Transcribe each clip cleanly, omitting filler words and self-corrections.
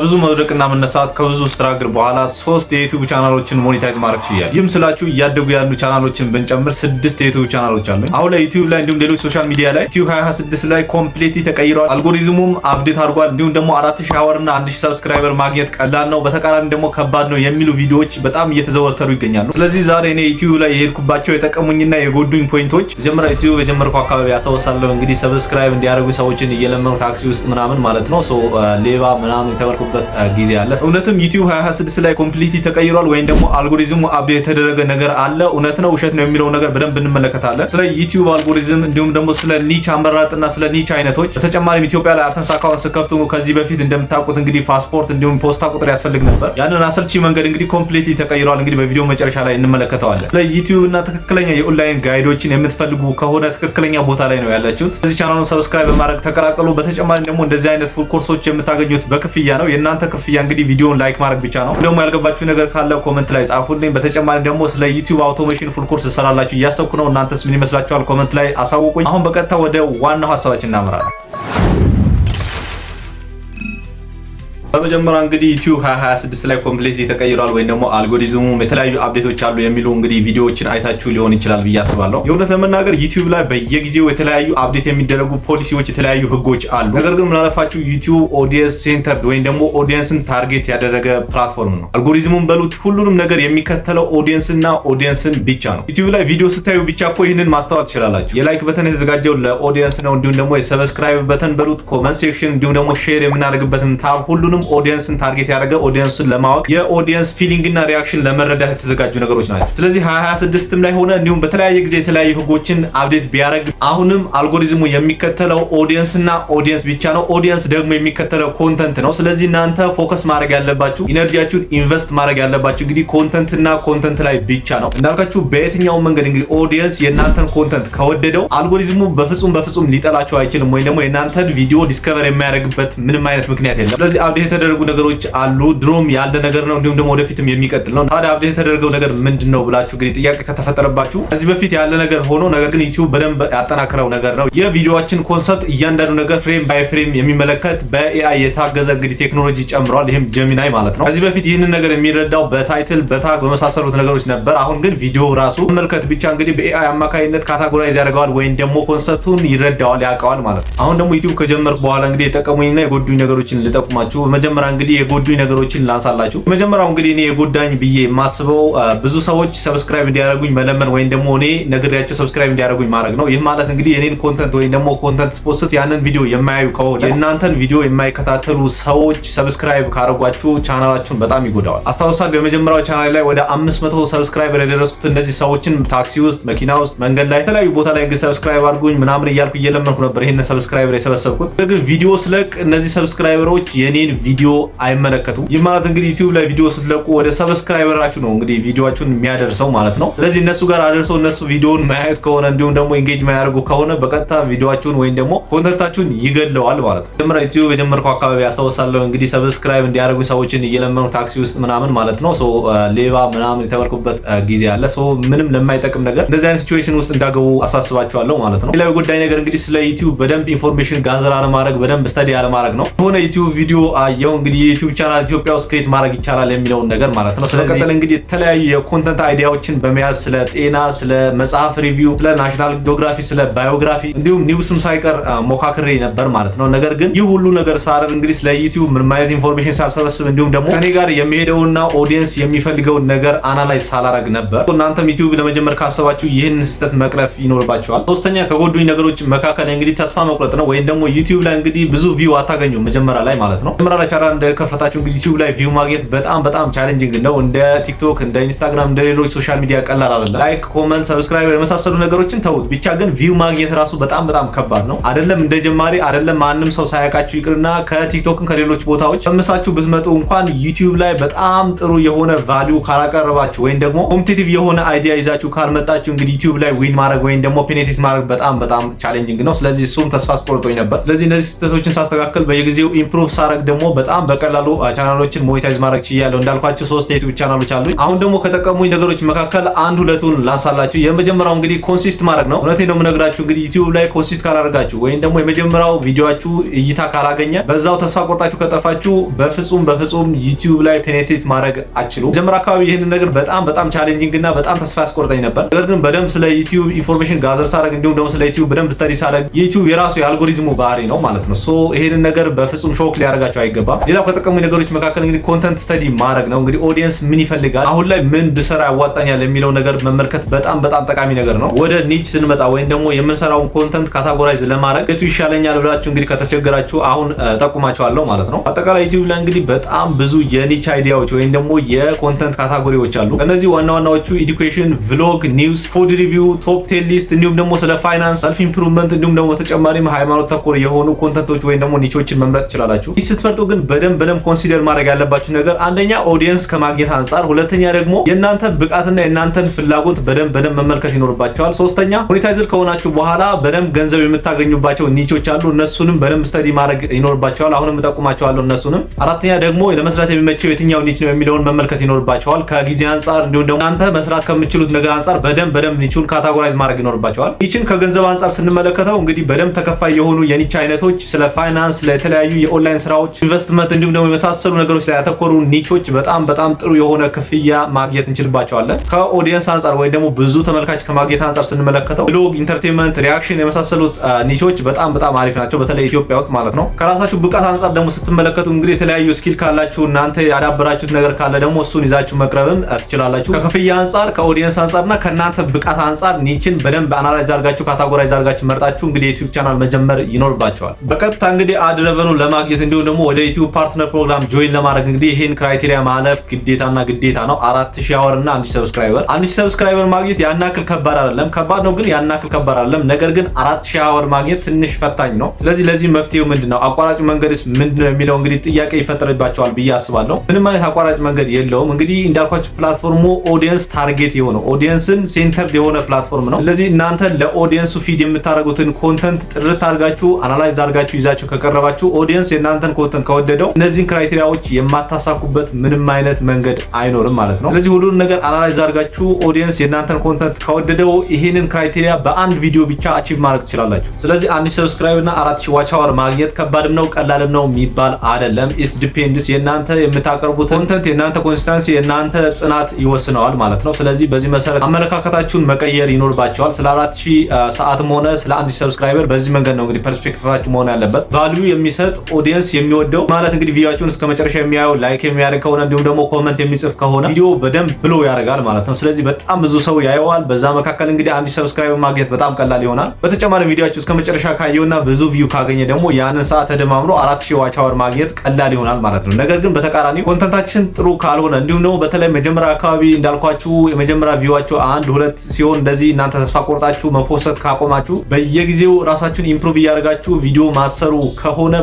ብዙ መድረቅና መነሳት ከብዙ ስትራግል በኋላ 3 የዩቲዩብ ቻናሎችን ሞኔታይዝ ማድረግ ችያለሁ። ይህም ስላችሁ እያደጉ ያሉ ቻናሎችን ብንጨምር 6 የዩቲዩብ ቻናሎች አሉ። አሁን ላይ ዩቲዩብ ላይ እንዲሁም ሌሎች ሶሻል ሚዲያ ላይ ዩቲዩብ 2026 ላይ ኮምፕሊትሊ ተቀይሯል። አልጎሪዝሙም አፕዴት አድርጓል። እንዲሁም ደግሞ 4000 አወር እና 1000 ሰብስክራይበር ማግኘት ቀላል ነው፣ በተቃራኒ ደግሞ ከባድ ነው የሚሉ ቪዲዮዎች በጣም እየተዘወተሩ ይገኛሉ። ስለዚህ ዛሬ እኔ ዩቲዩብ ላይ የሄድኩባቸው የጠቀሙኝና የጎዱኝ ፖይንቶች መጀመሪያ ዩቲዩብ የጀመርኩ አካባቢ ያሳውሳለሁ። እንግዲህ ሰብስክራይብ እንዲያደርጉ ሰዎችን እየለመኑ ታክሲ ውስጥ ምናምን ማለት ነው ሌባ ምናምን የተበርኩበት ጊዜ አለ። እውነትም ዩቲዩብ 2026 ላይ ኮምፕሊትሊ ተቀይሯል ወይም ደግሞ አልጎሪዝሙ አፕዴት የተደረገ ነገር አለ? እውነት ነው ውሸት ነው የሚለው ነገር በደንብ እንመለከታለን። ስለ ዩቲዩብ አልጎሪዝም እንዲሁም ደግሞ ስለ ኒች አመራረጥና ስለ ኒች አይነቶች፣ በተጨማሪም ኢትዮጵያ ላይ አድሰንስ አካውንት ስከፍቱ ከዚህ በፊት እንደምታውቁት እንግዲህ ፓስፖርት እንዲሁም ፖስታ ቁጥር ያስፈልግ ነበር። ያንን አሰልቺ መንገድ እንግዲህ ኮምፕሊትሊ ተቀይሯል። እንግዲህ በቪዲዮ መጨረሻ ላይ እንመለከተዋለን። ስለ ዩቲዩብ እና ትክክለኛ የኦንላይን ጋይዶችን የምትፈልጉ ከሆነ ትክክለኛ ቦታ ላይ ነው ያላችሁት። ስለዚህ ቻናሉን ሰብስክራይብ በማድረግ ተቀላቀሉ። በተጨማሪ ደግሞ እንደዚህ አይነት ፉል ኮርሶች የምታገኙት በክፍያ ነው። የእናንተ ክፍያ እንግዲህ ቪዲዮን ላይክ ማድረግ ብቻ ነው። ደግሞ ያልገባችሁ ነገር ካለ ኮሜንት ላይ ጻፉልኝ። በተጨማሪ ደግሞ ስለ ዩቲዩብ አውቶሜሽን ፉል ኮርስ ሰራላችሁ እያሰብኩ ነው። እናንተስ ምን ይመስላችኋል? ኮሜንት ላይ አሳውቁኝ። አሁን በቀጥታ ወደ ዋናው ሐሳባችን እናመራለን። በመጀመሪያ እንግዲህ ዩቲዩብ 2026 ላይ ኮምፕሊትሊ ተቀይሯል ወይም ደግሞ አልጎሪዝሙም የተለያዩ አፕዴቶች አሉ የሚሉ እንግዲህ ቪዲዮዎችን አይታችሁ ሊሆን ይችላል ብዬ አስባለሁ። የእውነት ለመናገር ዩቲዩብ ላይ በየጊዜው የተለያዩ አፕዴት የሚደረጉ ፖሊሲዎች፣ የተለያዩ ህጎች አሉ። ነገር ግን ምናልፋችሁ ዩቲዩብ ኦዲየንስ ሴንተርድ ወይም ደግሞ ኦዲየንስን ታርጌት ያደረገ ፕላትፎርም ነው። አልጎሪዝሙን በሉት ሁሉንም ነገር የሚከተለው ኦዲየንስና ኦዲየንስን ብቻ ነው። ዩቲዩብ ላይ ቪዲዮ ስታዩ ብቻ እኮ ይህንን ማስተዋል ትችላላችሁ። የላይክ በተን የተዘጋጀው ለኦዲየንስ ነው። እንዲሁም ደግሞ የሰብስክራይብ በተን በሉት፣ ኮመንት ሴክሽን እንዲሁም ደግሞ ሼር የምናደርግበትን ታብ ሁሉንም ኦዲየንስን ታርጌት ያደረገ ኦዲየንስን ለማወቅ የኦዲየንስ ፊሊንግ እና ሪአክሽን ለመረዳት የተዘጋጁ ነገሮች ናቸው። ስለዚህ 2026 ላይ ሆነ እንዲሁም በተለያየ ጊዜ የተለያዩ ህጎችን አፕዴት ቢያደርግ አሁንም አልጎሪዝሙ የሚከተለው ኦዲየንስ እና ኦዲየንስ ብቻ ነው። ኦዲየንስ ደግሞ የሚከተለው ኮንተንት ነው። ስለዚህ እናንተ ፎከስ ማድረግ ያለባችሁ ኢነርጂያችሁን ኢንቨስት ማድረግ ያለባችሁ እንግዲህ ኮንተንት እና ኮንተንት ላይ ብቻ ነው። እንዳልካችሁ በየትኛው መንገድ እንግዲህ ኦዲየንስ የእናንተን ኮንተንት ከወደደው አልጎሪዝሙ በፍጹም ሊጠላችሁ አይችልም፣ ወይም ደግሞ የእናንተን ቪዲዮ ዲስከቨር የሚያደርግበት ምንም አይነት ምክንያት የለም። ስለዚህ አፕዴት የተደረጉ ነገሮች አሉ። ድሮም ያለ ነገር ነው፣ እንዲሁም ደግሞ ወደፊትም የሚቀጥል ነው። ታዲያ አፕዴት የተደረገው ነገር ምንድነው ብላችሁ እንግዲህ ጥያቄ ከተፈጠረባችሁ ከዚህ በፊት ያለ ነገር ሆኖ ነገር ግን ዩቲዩብ በደንብ ያጠናክረው ነገር ነው። የቪዲዮአችን ኮንሰፕት እያንዳንዱ ነገር ፍሬም ባይ ፍሬም የሚመለከት በኤአይ የታገዘ እንግዲህ ቴክኖሎጂ ጨምሯል። ይሄም ጀሚናይ ማለት ነው። ከዚህ በፊት ይህንን ነገር የሚረዳው በታይትል በታግ በመሳሰሉት ነገሮች ነበር። አሁን ግን ቪዲዮ ራሱ መመልከት ብቻ እንግዲህ በኤአይ አማካይነት ካታጎራይዝ ያደርገዋል ወይም ደግሞ ኮንሰፕቱን ይረዳዋል፣ ያውቀዋል ማለት ነው። አሁን ደግሞ ዩቲዩብ ከጀመርኩ በኋላ እንግዲህ የጠቀሙኝና የጎዱኝ ነገሮችን ልጠቁማችሁ። በመጀመሪያ እንግዲህ የጎዱኝ ነገሮችን ላንሳላችሁ። መጀመሪያው እንግዲህ እኔ የጎዳኝ ብዬ የማስበው ብዙ ሰዎች ሰብስክራይብ እንዲያደርጉኝ መለመን ወይም ደግሞ እኔ ነግሬያቸው ሰብስክራይብ እንዲያደርጉኝ ማድረግ ነው። ይህ ማለት እንግዲህ የኔን ኮንተንት ወይም ደግሞ ኮንተንት ስፖስት ያንን ቪዲዮ የማያዩ ከሆነ የእናንተን ቪዲዮ የማይከታተሉ ሰዎች ሰብስክራይብ ካደረጓችሁ ቻናላችሁን በጣም ይጎዳዋል። አስታውሳለሁ የመጀመሪያው ቻናል ላይ ወደ 500 ሰብስክራይበር የደረስኩት እነዚህ ሰዎችን ታክሲ ውስጥ፣ መኪና ውስጥ፣ መንገድ ላይ የተለያዩ ቦታ ላይ እንግዲህ ሰብስክራይብ አድርጉኝ ምናምን እያልኩ እየለመንኩ ነበር ይሄን ሰብስክራይበር የሰበሰብኩት። ግን ቪዲዮ ስለቅ እነዚህ ሰብስክራይበሮች የኔን ቪዲዮ አይመለከቱም። ይህ ማለት እንግዲህ ዩቲዩብ ላይ ቪዲዮ ስትለቁ ወደ ሰብስክራይበራችሁ ነው እንግዲህ ቪዲዮአችሁን የሚያደርሰው ማለት ነው። ስለዚህ እነሱ ጋር አደርሰው እነሱ ቪዲዮውን ማየት ከሆነ እንዲሁም ደግሞ ኢንጌጅ ማያደርጉ ከሆነ በቀጥታ ቪዲዮአችሁን ወይም ደግሞ ኮንተንታችሁን ይገለዋል ማለት ነው። ጀምራ ዩቲዩብ የጀመርኩ አካባቢ ያስታውሳለሁ እንግዲህ ሰብስክራይብ እንዲያደርጉ ሰዎችን እየለመኑ ታክሲ ውስጥ ምናምን ማለት ነው ሌባ ምናምን የተበርኩበት ጊዜ አለ። ምንም ለማይጠቅም ነገር እንደዚህ አይነት ሲቹዌሽን ውስጥ እንዳገቡ አሳስባችኋለሁ ማለት ነው። ሌላው ጉዳይ ነገር እንግዲህ ስለ ዩቲዩብ በደንብ ኢንፎርሜሽን ጋዘር አለማድረግ በደንብ ስተዲ አለማድረግ ነው። የሆነ ዩቲዩብ ቪዲዮ አየው እንግዲህ ዩቲዩብ ቻናል ኢትዮጵያ ውስጥ ክሬት ማድረግ ይቻላል የሚለውን ነገር ማለት ነው። ስለዚህ እንግዲህ የተለያዩ የኮንተንት አይዲያዎችን በመያዝ ስለ ጤና፣ ስለ መጽሐፍ ሪቪው፣ ስለ ናሽናል ጂኦግራፊ፣ ስለ ባዮግራፊ እንዲሁም ኒውስም ሳይቀር ሞካክሬ ነበር ማለት ነው። ነገር ግን ይህ ሁሉ ነገር ሳረን እንግዲህ ስለ ዩቲዩብ ምንም አይነት ኢንፎርሜሽን ሳልሰበስብ እንዲሁም ደግሞ ከኔ ጋር የሚሄደውና ኦዲየንስ የሚፈልገውን ነገር አናላይዝ ሳላረግ ነበር። እናንተም ዩቲዩብ ለመጀመር ካሰባችሁ ይህን ስህተት መቅረፍ ይኖርባችኋል። ሶስተኛ ከጎዱኝ ነገሮች መካከል እንግዲህ ተስፋ መቁረጥ ነው። ወይም ደግሞ ዩቲዩብ ላይ እንግዲህ ብዙ ቪው አታገኙም መጀመሪያ ላይ ማለት ነው። መጀመሪያ ላይ ቻናል እንደከፈታችሁ እንግዲህ ዩቲዩብ ላይ ቪው ማግኘት በጣም ቻሌንጂንግ ነው። እንደ ቲክቶክ፣ እንደ ኢንስታግራም፣ እንደ ሌሎች ሶሻል ሚዲያ ቀላል አይደለም። ላይክ፣ ኮመንት፣ ሰብስክራይብ የመሳሰሉ ነገሮችን ተውት። ብቻ ግን ቪው ማግኘት ራሱ በጣም ከባድ ነው። አይደለም እንደ ጀማሪ አይደለም ማንም ሰው ሳያውቃችሁ ይቅርና ከቲክቶክም ከሌሎች ቦታዎች ተመሳችሁ ብትመጡ እንኳን ዩቲዩብ ላይ በጣም ጥሩ የሆነ ቫልዩ ካላቀረባችሁ ወይም ደግሞ ኮምፒቲቲቭ የሆነ አይዲያ ይዛችሁ ካልመጣችሁ እንግዲህ ዩቲዩብ ላይ ዊን ማድረግ ወይም ደግሞ ፔኔትሬት ማድረግ በጣም ቻሌንጂንግ ነው። ስለዚህ እሱም ተስፋ አስቆርጦኝ ነበር። ስለዚህ እነዚህ ስህተቶችን ሳስተካከል በየጊዜው ኢምፕሩቭ ሳረግ ደግሞ በጣም በቀላሉ ቻናሎችን ሞኔታይዝ ማድረግ ችያለሁ። እንዳልኳችሁ 3 የዩቲዩብ ቻናሎች አሉኝ። አሁን ደግሞ ከጠቀሙኝ ነገሮች መካከል አንድ ሁለቱን ላሳላችሁ። የመጀመሪያው እንግዲህ ኮንሲስት ማድረግ ነው። እውነቴን ነው የምነግራችሁ። እንግዲህ ዩቲዩብ ላይ ኮንሲስት ካላደረጋችሁ ወይም ደግሞ የመጀመሪያው ቪዲዮአችሁ እይታ ካላገኘ በዛው ተስፋ ቆርጣችሁ ከጠፋችሁ በፍጹም ዩቲዩብ ላይ ፔኔትሬት ማድረግ አትችሉም። መጀመሪያ አካባቢ ይሄንን ነገር በጣም ቻሌንጂንግ እና በጣም ተስፋ ያስቆርጠኝ ነበር። ነገር ግን በደንብ ስለ ዩቲዩብ ኢንፎርሜሽን ጋዘር ሳደርግ እንዲሁም ደግሞ ስለ ዩቲዩብ በደንብ ስተዲ ሳደርግ ዩቲዩብ የራሱ የአልጎሪዝሙ ባህሪ ነው ማለት ነው። ሶ ይሄንን ነገር በፍጹም ሾክ ሊያደርጋችሁ አይገባም። ሌላው ከጠቀሙኝ ነገሮች መካከል እንግዲህ ኮንተንት ስተዲ ማድረግ ነው። እንግዲህ ኦዲየንስ ምን ይፈልጋል፣ አሁን ላይ ምን ብሰራ ያዋጣኛል የሚለው ነገር መመልከት በጣም ጠቃሚ ነገር ነው። ወደ ኒች ስንመጣ ወይም ደግሞ የምንሰራውን ኮንተንት ካታጎራይዝ ለማድረግ የቱ ይሻለኛል ብላችሁ እንግዲህ ከተቸገራችሁ አሁን ጠቁማችኋለሁ ማለት ነው። አጠቃላይ ዩቲዩብ ላይ እንግዲህ በጣም ብዙ የኒች አይዲያዎች ወይም ደግሞ የኮንተንት ካታጎሪዎች አሉ። እነዚህ ዋናዎቹ ኤዱኬሽን፣ ቭሎግ፣ ኒውስ፣ ፉድ ሪቪው፣ ቶፕ 10 ሊስት እንዲሁም ደግሞ ስለ ፋይናንስ፣ ሰልፍ ኢምፕሩቭመንት እንዲሁም ደግሞ ተጨማሪም ሃይማኖት ተኮር የሆኑ ኮንተንቶች ወይም ደግሞ ኒቾችን መምረጥ ትችላላችሁ። ይህ ስትመርጡ ግን በደንብ ኮንሲደር ማድረግ ያለባችሁ ነገር አንደኛ ኦዲየንስ ከማግኘት አንጻር፣ ሁለተኛ ደግሞ የእናንተ ብቃትና የእናንተን ፍላጎት በደንብ መመልከት ይኖርባቸዋል። ሶስተኛ ሞኔታይዘር ከሆናችሁ በኋላ በደንብ ገንዘብ የምታገኙባቸው ኒቾች አሉ። እነሱንም በደንብ ስተዲ ማድረግ ይኖርባቸዋል። አሁንም እጠቁማቸዋለሁ እነሱንም። አራተኛ ደግሞ ለመስራት የሚመቸው የትኛው ኒች ነው የሚለውን መመልከት ይኖርባቸዋል ከጊዜ አንጻር፣ እንዲሁም ደግሞ እናንተ መስራት ከምትችሉት ነገር አንጻር በደንብ ኒቹን ካታጎራይዝ ማድረግ ይኖርባቸዋል። ኒችን ከገንዘብ አንጻር ስንመለከተው እንግዲህ በደንብ ተከፋይ የሆኑ የኒች አይነቶች ስለ ፋይናንስ፣ ለተለያዩ የኦንላይን ስራዎች፣ ኢንቨስትመንት እንዲሁም ደግሞ የመሳሰሉ ነገሮች ላይ ያተኮሩ ኒቾች በጣም ጥሩ የሆነ ክፍያ ማግኘት እንችልባቸዋለን። ከኦዲየንስ አንጻር ወይ ደግሞ ብዙ ተመልካች ከማግኘት አንጻር ስንመለከተው ብሎግ፣ ኢንተርቴንመንት፣ ሪአክሽን የመሳሰሉት ኒቾች በጣም አሪፍ ናቸው፣ በተለይ ኢትዮጵያ ውስጥ ማለት ነው። ከራሳችሁ ብቃት አንጻር ደግሞ ስትመለከቱ እንግዲህ የተለያዩ ስኪል ካላችሁ እናንተ ያዳበራችሁት ነገር ካለ ደግሞ እሱን ይዛችሁ መቅረብም ትችላላችሁ። ከክፍያ አንጻር፣ ከኦዲየንስ አንጻርና ከእናንተ ብቃት አንጻር ኒችን በደንብ አናላይዝ አድርጋችሁ ካታጎራይዝ አድርጋችሁ መርጣችሁ እንግዲህ የዩቲዩብ ቻናል መጀመር ይኖርባቸዋል። በቀጥታ እንግዲህ አድ ረቨኑ ለማግኘት እንዲሁም ደግሞ ወደ ዩቲዩብ ፓርትነር ፕሮግራም ጆይን ለማድረግ እንግዲህ ይሄን ክራይቴሪያ ማለፍ ግዴታ ነው። 4000 አወር እና 1000 ሰብስክራይበር። 1000 ሰብስክራይበር ማግኘት ያን ያክል ከባድ አይደለም። ከባድ ነው ግን ያን ያክል ከባድ አይደለም። ነገር ግን 4000 አወር ማግኘት ትንሽ ፈታኝ ነው። ስለዚህ ለዚህ መፍትሄው ምንድነው? አቋራጭ መንገድስ ምንድነው የሚለው እንግዲህ ጥያቄ ይፈጠርባቸዋል ብዬ አስባለሁ። ምንም አይነት አቋራጭ መንገድ የለውም። እንግዲህ እንዳልኳችሁ ፕላትፎርሙ ኦዲየንስ ታርጌት የሆነው ኦዲየንስን ሴንተርድ የሆነ ፕላትፎርም ነው። ስለዚህ እናንተ ለኦዲየንሱ ፊድ የምታደርጉትን ኮንተንት ጥርት አድርጋችሁ አናላይዝ አድርጋችሁ ይዛችሁ ከቀረባችሁ ኦዲየንስ የእናንተን ኮንተንት ከወደደው እነዚህን ክራይቴሪያዎች የማታሳኩበት ምንም አይነት መንገድ አይኖርም ማለት ነው። ስለዚህ ሁሉን ነገር አናላይዝ አድርጋችሁ ኦዲየንስ የእናንተን ኮንተንት ከወደደው ይሄንን ክራይቴሪያ በአንድ ቪዲዮ ብቻ አቺቭ ማድረግ ትችላላችሁ። ስለዚህ 1000 ሰብስክራይብ እና 4000 ዋች አወር ማግኘት ከባድም ነው ቀላልም ነው የሚባል አይደለም። ኢትስ ዲፔንድስ የእናንተ የምታቀርቡት ኮንተንት፣ የእናንተ ኮንሲስተንሲ፣ የእናንተ ጽናት ይወስነዋል ማለት ነው። ስለዚህ በዚህ መሰረት አመለካከታችሁን መቀየር ይኖርባቸዋል። ስለ 4000 ሰዓትም ሆነ ስለ 1000 ሰብስክራይበር በዚህ መንገድ ነው እንግዲህ ፐርስፔክቲቫችሁ መሆን ያለበት። ቫልዩ የሚሰጥ ኦዲየንስ የሚወደው ማለት እንግዲህ ቪዲዮአችሁን እስከ መጨረሻ የሚያየው ላይክ የሚያደርግ ከሆነ እንዲሁም ደግሞ ኮመንት የሚጽፍ ከሆነ ቪዲዮ በደንብ ብሎ ያደርጋል ማለት ነው። ስለዚህ በጣም ብዙ ሰው ያየዋል። በዛ መካከል እንግዲህ 1000 ሰብስክራይበር ማግኘት በጣም ቀላል ይሆናል። በተጨማሪ ቪዲዮአችሁ እስከ መጨረሻ ካየውና ብዙ ቪው ካገኘ ደግሞ ያንን ሰዓት ተደማምሮ 4000 ዋች አወር ማግኘት ቀላል ይሆናል ማለት ነው። ነገር ግን በተቃራኒ ኮንተንታችን ጥሩ ካልሆነ እንዲሁም ደግሞ በተለይ መጀመሪያ አካባቢ እንዳልኳችሁ የመጀመሪያ ቪዋችሁ 1-2 ሲሆን እንደዚህ እናንተ ተስፋ ቆርጣችሁ መፖሰት ካቆማችሁ በየጊዜው ራሳችሁን ኢምፕሩቭ እያደረጋችሁ ቪዲዮ ማሰሩ ከሆነ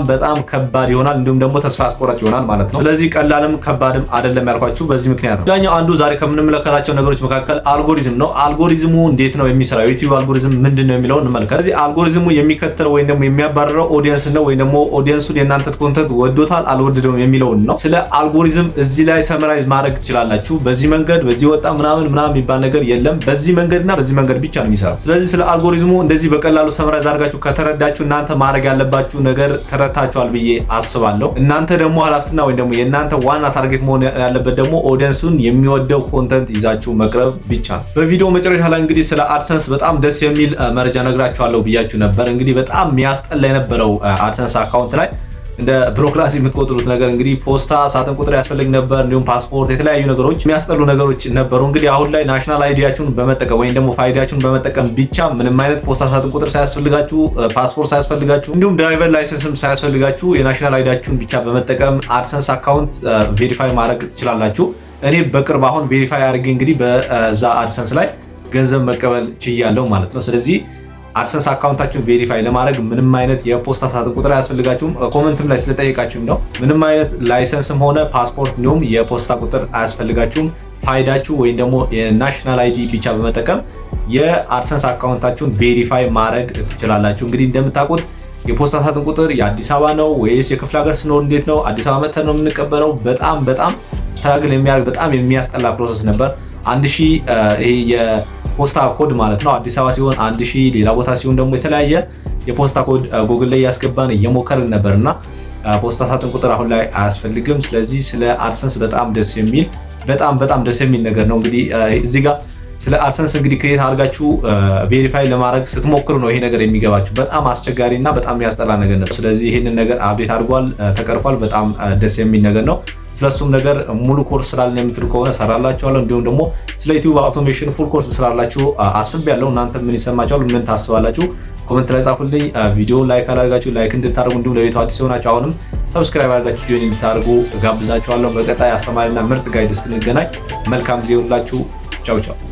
በጣም ከባድ ይሆናል፣ እንዲሁም ደግሞ ተስፋ አስቆራጭ ይሆናል ማለት ነው። ስለዚህ ቀላልም ከባድም አይደለም ያልኳችሁ በዚህ ምክንያት ነው። ሌላኛው አንዱ ዛሬ ከምንመለከታቸው ነገሮች መካከል አልጎሪዝም ነው። አልጎሪዝሙ እንዴት ነው የሚሰራው? ዩቲዩብ አልጎሪዝም ምንድነው የሚለውን እንመልከት። ስለዚህ አልጎሪዝሙ የሚከተለው ወይም ደግሞ የሚያባረረው ኦዲየንስ ነው ወይም ደግሞ ኦዲየንሱን የእናንተ ኮንተንት ወዶታል አልወደደውም የሚለውን ነው። ስለ አልጎሪዝም እዚህ ላይ ሰመራይዝ ማድረግ ትችላላችሁ። በዚህ መንገድ በዚህ ወጣ ምናምን የሚባል ነገር የለም። በዚህ መንገድና በዚህ መንገድ ብቻ ነው የሚሰራው። ስለዚህ ስለ አልጎሪዝሙ እንደዚህ በቀላሉ ሰመራይዝ አድርጋችሁ ከተረዳችሁ እናንተ ማድረግ ያለባችሁ ነገር ተረድታችኋል ብዬ አስባለሁ። እናንተ ደግሞ ኃላፊነትና ወይም ደግሞ የእናንተ ዋና ታርጌት መሆን ያለበት ደግሞ ኦዲየንሱን የሚወደው ኮንተንት ይዛችሁ መቅረብ ብቻ ነው። በቪዲዮ መጨረሻ ላይ እንግዲህ ስለ አድሰንስ በጣም ደስ የሚል መረጃ ነግራችኋለሁ ብያችሁ ነበር። እንግዲህ በጣም የሚያስጠላ የነበረው አድሰንስ አካውንት ላይ እንደ ቢሮክራሲ የምትቆጥሩት ነገር እንግዲህ ፖስታ ሳጥን ቁጥር ያስፈልግ ነበር፣ እንዲሁም ፓስፖርት፣ የተለያዩ ነገሮች የሚያስጠሉ ነገሮች ነበሩ። እንግዲህ አሁን ላይ ናሽናል አይዲያችሁን በመጠቀም ወይም ደግሞ ፋይዳችሁን በመጠቀም ብቻ ምንም አይነት ፖስታ ሳጥን ቁጥር ሳያስፈልጋችሁ፣ ፓስፖርት ሳያስፈልጋችሁ፣ እንዲሁም ድራይቨር ላይሰንስም ሳያስፈልጋችሁ የናሽናል አይዲያችሁን ብቻ በመጠቀም አድሰንስ አካውንት ቬሪፋይ ማድረግ ትችላላችሁ። እኔ በቅርብ አሁን ቬሪፋይ አድርጌ እንግዲህ በዛ አድሰንስ ላይ ገንዘብ መቀበል ችያለሁ ማለት ነው። ስለዚህ አድሰንስ አካውንታችሁን ቬሪፋይ ለማድረግ ምንም አይነት የፖስታ ሳጥን ቁጥር አያስፈልጋችሁም። ኮመንትም ላይ ስለጠየቃችሁም ነው። ምንም አይነት ላይሰንስም ሆነ ፓስፖርት እንዲሁም የፖስታ ቁጥር አያስፈልጋችሁም። ፋይዳችሁ ወይም ደግሞ የናሽናል አይዲ ብቻ በመጠቀም የአድሰንስ አካውንታችሁን ቬሪፋይ ማድረግ ትችላላችሁ። እንግዲህ እንደምታውቁት የፖስታ ሳጥን ቁጥር የአዲስ አበባ ነው ወይስ የክፍለ ሀገር ስኖር እንዴት ነው? አዲስ አበባ መተን ነው የምንቀበለው? በጣም ስትራግል የሚያደርግ በጣም የሚያስጠላ ፕሮሰስ ነበር። 1000 ይሄ የፖስታ ኮድ ማለት ነው። አዲስ አበባ ሲሆን 1000፣ ሌላ ቦታ ሲሆን ደግሞ የተለያየ የፖስታ ኮድ ጉግል ላይ ያስገባን እየሞከርን ነበርና ፖስታ ሳጥን ቁጥር አሁን ላይ አያስፈልግም። ስለዚህ ስለ አድሰንስ በጣም ደስ የሚል ነገር ነው። እንግዲህ እዚህ ጋር ስለ አድሰንስ እንግዲህ ክሬት አድርጋችሁ ቬሪፋይ ለማድረግ ስትሞክሩ ነው ይሄ ነገር የሚገባችሁ። በጣም አስቸጋሪ እና በጣም የሚያስጠላ ነገር ነው። ስለዚህ ይሄንን ነገር አፕዴት አድርጓል፣ ተቀርፏል። በጣም ደስ የሚል ነገር ነው። ስለሱም ነገር ሙሉ ኮርስ ስላለን የምትሉ ከሆነ ሰራላችኋለሁ። እንዲሁም ደግሞ ስለ ዩቲዩብ አውቶሜሽን ፉል ኮርስ ስላላችሁ አስቤያለሁ። እናንተ ምን ይሰማችኋል? ምን ታስባላችሁ? ኮሜንት ላይ ጻፉልኝ። ቪዲዮ ላይክ አድርጋችሁ ላይክ እንድታደርጉ እንዲሁም ለቤቱ አዲስ ሆናችሁ አሁንም ሰብስክራይብ አድርጋችሁ ጆይን እንድታደርጉ ጋብዛችኋለሁ። በቀጣይ አስተማሪና ምርጥ ጋይድ እስክንገናኝ መልካም ጊዜ ይሁንላችሁ። ቻው ቻው።